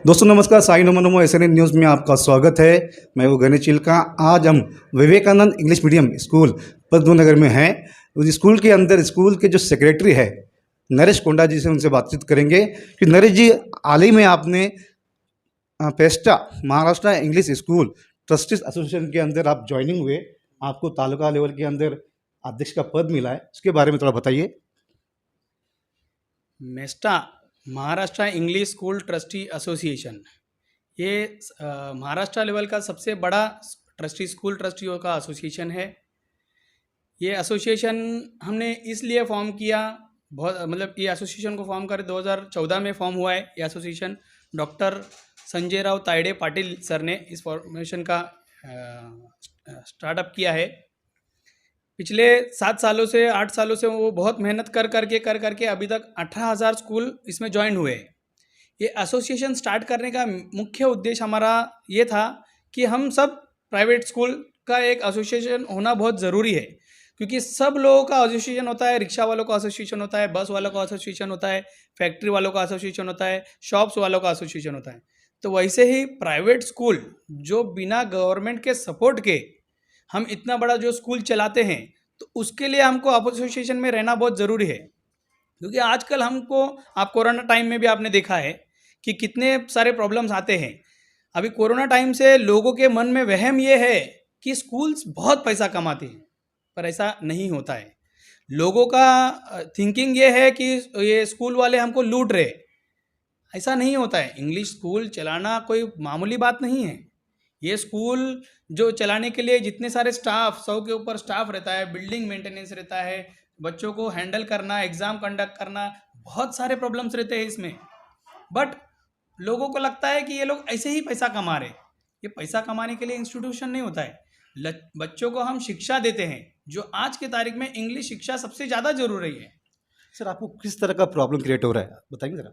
दोस्तों नमस्कार, साई नमो नमो एसएनएन न्यूज़ में आपका स्वागत है। मैं वो गणेश चिल्का। आज हम विवेकानंद इंग्लिश मीडियम स्कूल पद्म नगर में हैं। उस स्कूल के अंदर स्कूल के जो सेक्रेटरी है नरेश कोंडा जी से उनसे बातचीत करेंगे कि नरेश जी, हाल ही में आपने पेस्टा Maharashtra English school trustees association के अंदर आप ज्वाइनिंग हुए, आपको तालुका लेवल के अंदर अध्यक्ष का पद मिला है, उसके बारे में थोड़ा बताइए। Mesta Maharashtra English school trustee association ये महाराष्ट्र लेवल का सबसे बड़ा स्कूल ट्रस्टियों का एसोसिएशन है। ये एसोसिएशन हमने इसलिए फॉर्म किया, ये एसोसिएशन को फॉर्म कर 2014 में फॉर्म हुआ है। ये association doctor Sanjay Rao Tayde Patil sir ने इस फॉर्मेशन का स्टार्टअप किया है। पिछले 7 सालों से 8 सालों से वो बहुत मेहनत कर करके अभी तक 18,000 स्कूल इसमें ज्वाइन हुए। ये एसोसिएशन स्टार्ट करने का मुख्य उद्देश्य हमारा ये था कि हम सब प्राइवेट स्कूल का एक एसोसिएशन होना बहुत ज़रूरी है, क्योंकि सब लोगों का एसोसिएशन होता है। रिक्शा वालों का एसोसिएशन होता है, बस वालों का एसोसिएशन होता है, फैक्ट्री वालों का एसोसिएशन होता है, शॉप्स वालों का एसोसिएशन होता है। तो वैसे ही प्राइवेट स्कूल जो बिना गवर्नमेंट के सपोर्ट के हम इतना बड़ा जो स्कूल चलाते हैं, तो उसके लिए हमको एसोसिएशन में रहना बहुत ज़रूरी है। क्योंकि आजकल आप कोरोना टाइम में भी आपने देखा है कि कितने सारे प्रॉब्लम्स आते हैं। अभी कोरोना टाइम से लोगों के मन में वहम ये है कि स्कूल्स बहुत पैसा कमाते हैं, पर ऐसा नहीं होता है। लोगों का थिंकिंग ये है कि ये स्कूल वाले हमको लूट रहे। ऐसा नहीं होता है। इंग्लिश स्कूल चलाना कोई मामूली बात नहीं है। ये स्कूल जो चलाने के लिए जितने सारे स्टाफ, 100 के ऊपर स्टाफ रहता है, बिल्डिंग मेंटेनेंस रहता है, बच्चों को हैंडल करना, एग्ज़ाम कंडक्ट करना, बहुत सारे प्रॉब्लम्स रहते हैं इसमें। बट लोगों को लगता है कि ये लोग ऐसे ही पैसा कमा रहे। ये पैसा कमाने के लिए इंस्टीट्यूशन नहीं होता है। बच्चों को हम शिक्षा देते हैं, जो आज के तारीख में इंग्लिश शिक्षा सबसे ज़्यादा जरूरी है। सर, आपको किस तरह का प्रॉब्लम क्रिएट हो रहा है, बताइए ज़रा।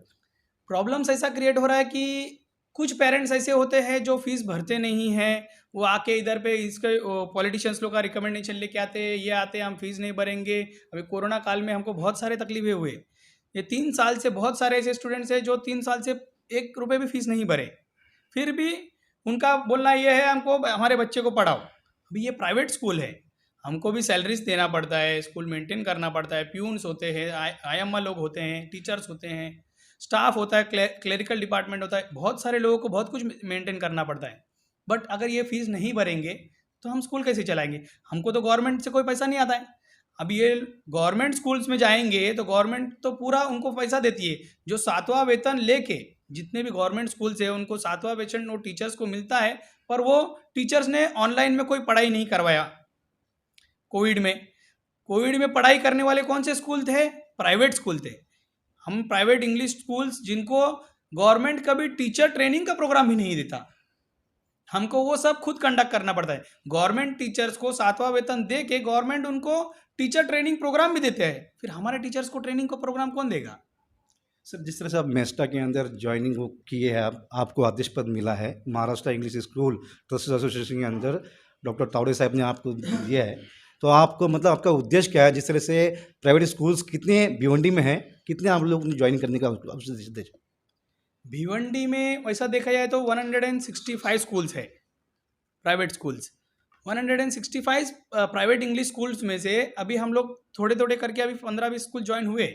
प्रॉब्लम्स ऐसा क्रिएट हो रहा है कि कुछ पेरेंट्स ऐसे होते हैं जो फीस भरते नहीं हैं। वो आके इधर पे इसके पॉलिटिशियंस लोग का रिकमेंडेशन लेके आते हैं, ये आते हैं हम फीस नहीं भरेंगे। अभी कोरोना काल में हमको बहुत सारे तकलीफें हुए। ये 3 साल से बहुत सारे ऐसे स्टूडेंट्स हैं जो 3 साल से 1 रुपये भी फीस नहीं भरे, फिर भी उनका बोलना ये है हमको हमारे बच्चे को पढ़ाओ। अभी ये प्राइवेट स्कूल है, हमको भी सैलरीज देना पड़ता है, स्कूल मेंटेन करना पड़ता है, प्यून्स होते हैं, आयम्मा लोग होते हैं, टीचर्स होते हैं, स्टाफ होता है, क्लेरिकल डिपार्टमेंट होता है। बहुत सारे लोगों को बहुत कुछ मेंटेन करना पड़ता है। बट अगर ये फीस नहीं भरेंगे तो हम स्कूल कैसे चलाएंगे? हमको तो गवर्नमेंट से कोई पैसा नहीं आता है। अब ये गवर्नमेंट स्कूल्स में जाएंगे तो गवर्नमेंट तो पूरा उनको पैसा देती है। जो 7वां वेतन लेके जितने भी गवर्नमेंट स्कूल्स है उनको 7वां वेतन वो टीचर्स को मिलता है, पर वो टीचर्स ने ऑनलाइन में कोई पढ़ाई नहीं करवाया। कोविड में पढ़ाई करने वाले कौन से स्कूल थे? प्राइवेट स्कूल थे। हम प्राइवेट इंग्लिश स्कूल्स जिनको गवर्नमेंट कभी टीचर ट्रेनिंग का प्रोग्राम ही नहीं देता, हमको वो सब खुद कंडक्ट करना पड़ता है। गवर्नमेंट टीचर्स को 7वां वेतन दे के गवर्नमेंट उनको टीचर ट्रेनिंग प्रोग्राम भी देते हैं, फिर हमारे टीचर्स को ट्रेनिंग का प्रोग्राम कौन देगा? सर, जिस तरह से आप मेस्टा के अंदर ज्वाइनिंग किए हैं, आपको अध्यक्ष पद मिला है Maharashtra English school trustees association के अंदर, डॉक्टर तावड़े साहब ने आपको दिया है, तो आपको मतलब आपका उद्देश्य क्या है? जिस तरह से प्राइवेट स्कूल्स कितने भिवंडी में हैं, कितने आप लोग ज्वाइन करने का उद्देश्य? भिवंडी में वैसा देखा जाए तो 165 स्कूल्स है private schools. 165 private English schools में से अभी हम लोग थोड़े थोड़े करके अभी 15-20 स्कूल ज्वाइन हुए।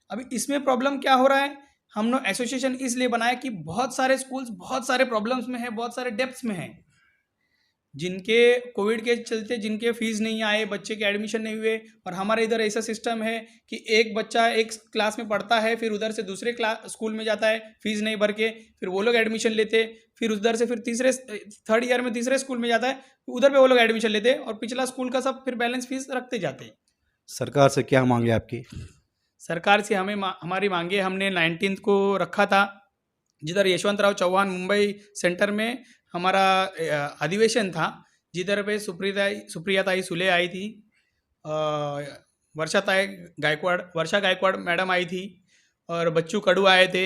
अभी इसमें प्रॉब्लम क्या हो रहा है, हम लोग एसोसिएशन इसलिए बनाया कि बहुत सारे स्कूल्स बहुत सारे प्रॉब्लम्स में हैं, बहुत सारे डेप्थ्स में हैं। जिनके कोविड के चलते जिनके फीस नहीं आए, बच्चे के एडमिशन नहीं हुए, और हमारे इधर ऐसा सिस्टम है कि एक बच्चा एक क्लास में पढ़ता है, फिर उधर से दूसरे स्कूल में जाता है फीस नहीं भर के, फिर वो लोग एडमिशन लेते, फिर उधर से फिर 3rd ईयर में तीसरे स्कूल में जाता है, उधर पे वो लोग एडमिशन लेते, और पिछला स्कूल का सब फिर बैलेंस फीस रखते जाते। सरकार से क्या मांगे आपकी? सरकार से हमारी मांगे हमने 19 को रखा था, जिधर यशवंतराव चौहान मुंबई सेंटर में हमारा अधिवेशन था, जिधर पे सुप्रियाताई सुले आई थी, वर्षा गायकवाड़ मैडम आई थी, और बच्चू कडू आए थे।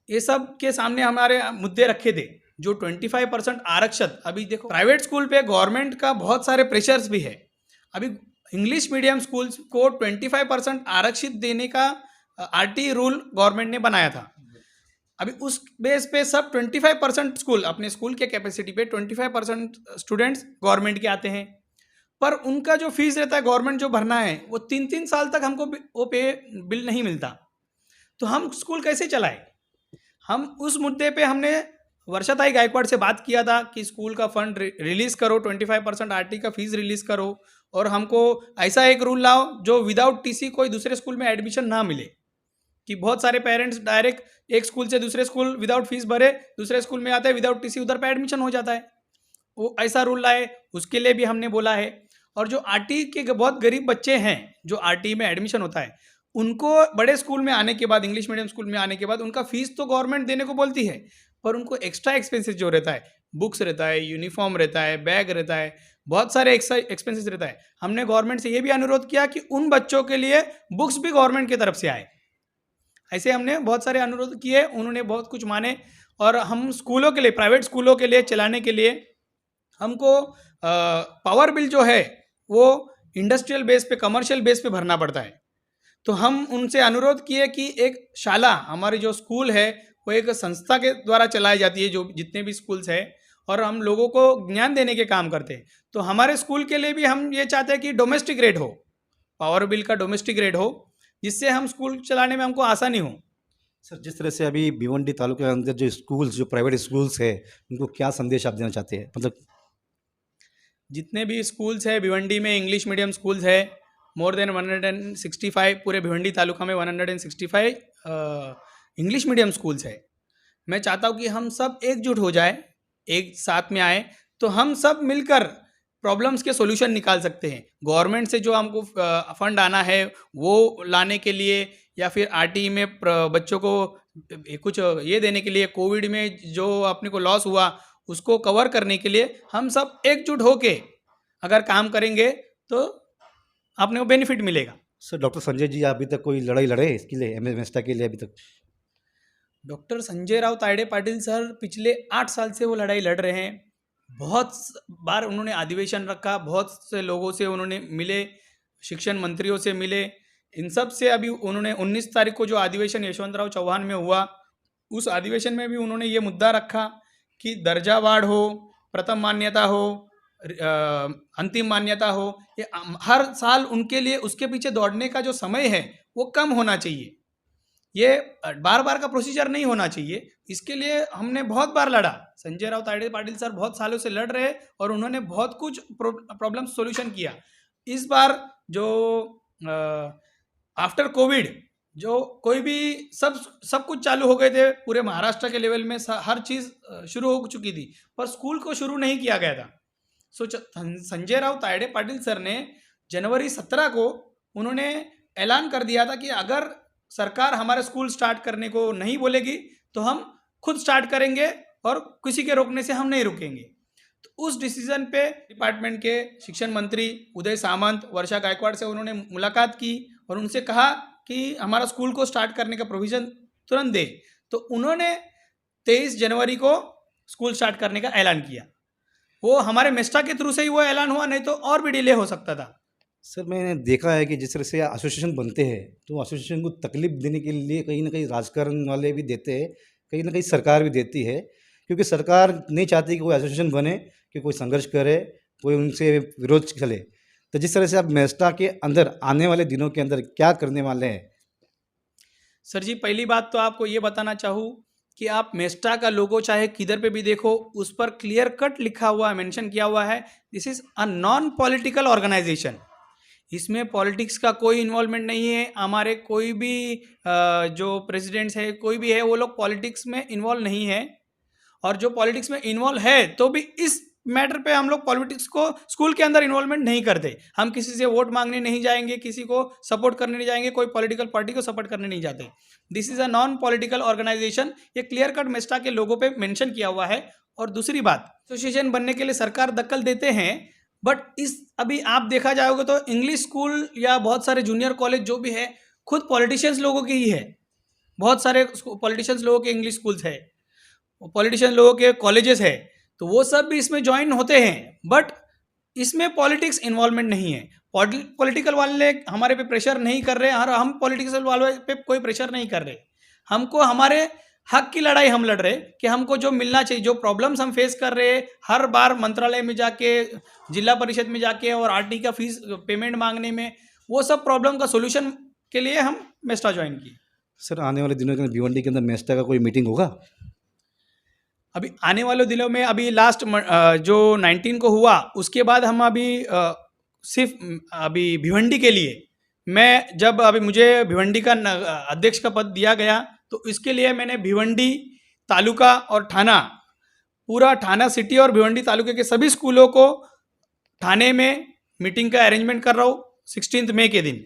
ये सब के सामने हमारे मुद्दे रखे थे। जो 25% आरक्षण, अभी देखो प्राइवेट स्कूल पे गवर्नमेंट का बहुत सारे प्रेशर्स भी है। अभी इंग्लिश मीडियम स्कूल्स को 25% आरक्षित देने का आरटी रूल गवर्नमेंट ने बनाया था। अभी उस बेस पे सब 25% स्कूल, अपने स्कूल के कैपेसिटी पे 25% स्टूडेंट्स गवर्नमेंट के आते हैं, पर उनका जो फीस रहता है गवर्नमेंट जो भरना है वो 3-3 साल तक हमको वो पे बिल नहीं मिलता। तो हम स्कूल कैसे चलाएं? हम उस मुद्दे पे हमने वर्षाताई गायकवाड़ से बात किया था कि स्कूल का फंड रिलीज़ करो, 25% आरटी का फीस रिलीज़ करो, और हमको ऐसा एक रूल लाओ जो विदाउट टीसी कोई दूसरे स्कूल में एडमिशन ना मिले। कि बहुत सारे पेरेंट्स डायरेक्ट एक स्कूल से दूसरे स्कूल विदाउट फीस भरे दूसरे स्कूल में आते हैं, विदाउट टीसी उधर पे एडमिशन हो जाता है। वो ऐसा रूल लाए, उसके लिए भी हमने बोला है। और जो आरटी के बहुत गरीब बच्चे हैं जो आरटी में एडमिशन होता है, उनको बड़े स्कूल में आने के बाद, इंग्लिश मीडियम स्कूल में आने के बाद उनका फीस तो गवर्नमेंट देने को बोलती है, पर उनको एक्स्ट्रा एक्सपेंसेस जो रहता है, बुक्स रहता है, यूनिफॉर्म रहता है, बैग रहता है, बहुत सारे एक्स्ट्रा एक्सपेंसेस रहता है। हमने गवर्नमेंट से ये भी अनुरोध किया कि उन बच्चों के लिए बुक्स भी गवर्नमेंट की तरफ से आए। ऐसे हमने बहुत सारे अनुरोध किए, उन्होंने बहुत कुछ माने। और हम स्कूलों के लिए, प्राइवेट स्कूलों के लिए चलाने के लिए हमको पावर बिल जो है वो इंडस्ट्रियल बेस पे, कमर्शियल बेस पे भरना पड़ता है। तो हम उनसे अनुरोध किए कि एक शाला, हमारी जो स्कूल है वो एक संस्था के द्वारा चलाई जाती है, जो जितने भी स्कूल्स है, और हम लोगों को ज्ञान देने के काम करते हैं। तो हमारे स्कूल के लिए भी हम ये चाहते हैं कि डोमेस्टिक रेट हो, पावर बिल का डोमेस्टिक रेट हो, जिससे हम स्कूल चलाने में हमको आसानी हो। सर, जिस तरह से अभी भिवंडी तालुके के अंदर जो स्कूल्स, जो प्राइवेट स्कूल्स है, उनको क्या संदेश आप देना चाहते हैं? मतलब जितने भी स्कूल्स है भिवंडी में, इंग्लिश मीडियम स्कूल्स है, मोर देन 165, पूरे भिवंडी तालुका में 165 इंग्लिश मीडियम स्कूल्स है। मैं चाहता हूँ कि हम सब एकजुट हो जाए, एक साथ में आए, तो हम सब मिलकर प्रॉब्लम्स के सॉल्यूशन निकाल सकते हैं। गवर्नमेंट से जो हमको फंड आना है वो लाने के लिए, या फिर आरटी में बच्चों को कुछ ये देने के लिए, कोविड में जो अपने को लॉस हुआ उसको कवर करने के लिए हम सब एकजुट होके अगर काम करेंगे तो अपने को बेनिफिट मिलेगा। सर, डॉक्टर संजय जी अभी तक कोई लड़ाई लड़े इसके लिए, एमएस मेस्टा के लिए अभी तक? डॉक्टर संजय राव तायडे पाटिल सर पिछले 8 साल से वो लड़ाई लड़ रहे हैं। बहुत बार उन्होंने अधिवेशन रखा, बहुत से लोगों से उन्होंने मिले, शिक्षण मंत्रियों से मिले, इन सब से अभी उन्होंने 19 तारीख को जो अधिवेशन यशवंतराव चौहान में हुआ, उस अधिवेशन में भी उन्होंने ये मुद्दा रखा कि दर्जावार हो, प्रथम मान्यता हो, अंतिम मान्यता हो, ये हर साल उनके लिए उसके पीछे दौड़ने का जो समय है वो कम होना चाहिए। ये बार बार का प्रोसीजर नहीं होना चाहिए। इसके लिए हमने बहुत बार लड़ा। संजय राव तायडे पाटिल सर बहुत सालों से लड़ रहे और उन्होंने बहुत कुछ प्रॉब्लम सॉल्यूशन किया। इस बार जो आफ्टर कोविड जो कोई भी सब कुछ चालू हो गए थे, पूरे महाराष्ट्र के लेवल में हर चीज़ शुरू हो चुकी थी, पर स्कूल को शुरू नहीं किया गया था। संजय राव तायडे पाटिल सर ने जनवरी 17 को उन्होंने ऐलान कर दिया था कि अगर सरकार हमारे स्कूल स्टार्ट करने को नहीं बोलेगी तो हम खुद स्टार्ट करेंगे और किसी के रोकने से हम नहीं रुकेंगे। तो उस डिसीजन पे डिपार्टमेंट के शिक्षण मंत्री उदय सामंत, वर्षा गायकवाड़ से उन्होंने मुलाकात की और उनसे कहा कि हमारा स्कूल को स्टार्ट करने का प्रोविज़न तुरंत दे। तो उन्होंने 23 जनवरी को स्कूल स्टार्ट करने का ऐलान किया। वो हमारे मेस्टा के थ्रू से ही वो ऐलान हुआ, नहीं तो और भी डिले हो सकता था। सर, मैंने देखा है कि जिस तरह से एसोसिएशन बनते हैं तो एसोसिएशन को तकलीफ देने के लिए कहीं ना कहीं राजकारण वाले भी देते हैं, कहीं ना कहीं सरकार भी देती है, क्योंकि सरकार नहीं चाहती कि कोई एसोसिएशन बने, कि कोई संघर्ष करे, कोई उनसे विरोध चले। तो जिस तरह से आप मेस्टा के अंदर आने वाले दिनों के अंदर क्या करने वाले हैं? सर जी, पहली बात तो आपको ये बताना चाहूँ कि आप मेस्टा का लोगो चाहे किधर पे भी देखो, उस पर क्लियर कट लिखा हुआ है, मेंशन किया हुआ है, this is a non political organisation. इसमें पॉलिटिक्स का कोई इन्वॉल्वमेंट नहीं है। हमारे कोई भी जो प्रेसिडेंट्स है, कोई भी है, वो लोग पॉलिटिक्स में इन्वॉल्व नहीं है। और जो पॉलिटिक्स में इन्वॉल्व है तो भी इस मैटर पे हम लोग पॉलिटिक्स को स्कूल के अंदर इन्वॉल्वमेंट नहीं करते। हम किसी से वोट मांगने नहीं जाएंगे, किसी को सपोर्ट करने नहीं जाएंगे, कोई पॉलिटिकल पार्टी को सपोर्ट करने नहीं जाते। This is a non political organisation. ये क्लियर कट मेस्टा के लोगों पे मेंशन किया हुआ है। और दूसरी बात, एसोसिएशन बनने के लिए सरकार दखल देते हैं, बट इस अभी आप देखा जाओगे तो इंग्लिश स्कूल या बहुत सारे जूनियर कॉलेज जो भी है, खुद पॉलिटिशियंस लोगों की ही है। बहुत सारे पॉलिटिशियंस लोगों के इंग्लिश स्कूल्स है, पॉलिटिशियन लोगों के कॉलेजेस है, तो वो सब भी इसमें ज्वाइन होते हैं, बट इसमें पॉलिटिक्स इन्वॉल्वमेंट नहीं है। पॉलिटिकल वाले हमारे पे प्रेशर नहीं कर रहे और हम पॉलिटिकल वालों पे कोई प्रेशर नहीं कर रहे। हमको हमारे हक की लड़ाई हम लड़ रहे कि हमको जो मिलना चाहिए, जो प्रॉब्लम्स हम फेस कर रहे हैं हर बार मंत्रालय में जाके, जिला परिषद में जाके और आरटी का फीस पेमेंट मांगने में, वो सब प्रॉब्लम का सोल्यूशन के लिए हम मेस्टा ज्वाइन किए। सर आने वाले दिनों के अंदर भिवंडी के अंदर मेस्टा का कोई मीटिंग होगा? अभी आने वाले दिनों में अभी लास्ट जो 19 को हुआ उसके बाद हम अभी सिर्फ अभी भिवंडी के लिए, मैं जब अभी मुझे भिवंडी का अध्यक्ष का पद दिया गया तो इसके लिए मैंने भिवंडी तालुका और थाना, पूरा थाना सिटी और भिवंडी तालुके के सभी स्कूलों को थाने में मीटिंग का अरेंजमेंट कर रहा हूँ। 16 मई के दिन,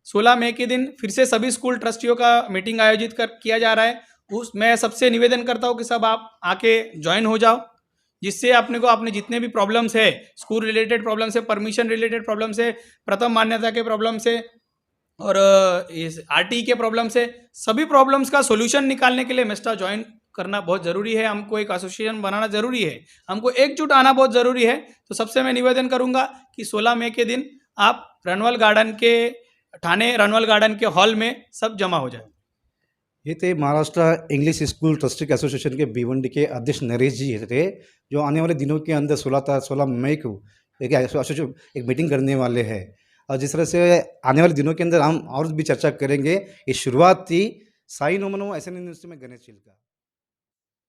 16 मई के दिन फिर से सभी स्कूल ट्रस्टियों का मीटिंग आयोजित किया जा रहा है। उस मैं सबसे निवेदन करता हूँ कि सब आप आके ज्वाइन हो जाओ, जिससे अपने को अपने जितने भी प्रॉब्लम्स है, स्कूल रिलेटेड प्रॉब्लम्स है, परमिशन रिलेटेड प्रॉब्लम्स है, प्रथम मान्यता के प्रॉब्लम्स है और इस आरटी के प्रॉब्लम्स है, सभी प्रॉब्लम्स का सोल्यूशन निकालने के लिए मेस्टा ज्वाइन करना बहुत ज़रूरी है। हमको एक एसोसिएशन बनाना ज़रूरी है, हमको एकजुट आना बहुत ज़रूरी है। तो सबसे मैं निवेदन करूँगा कि 16 मई के दिन आप रणवल गार्डन के, ठाणे रणवल गार्डन के हॉल में सब जमा हो जाए। ये थे Maharashtra English school trustee association के भिवंडी के अध्यक्ष नरेश जी थे, जो आने वाले दिनों के अंदर 16 मई को एक मीटिंग करने वाले हैं। और जिस तरह से आने वाले दिनों के अंदर हम और भी चर्चा करेंगे। ये शुरुआत थी। साई नोमनो SN न्यूज़ में गणेश चिल्का।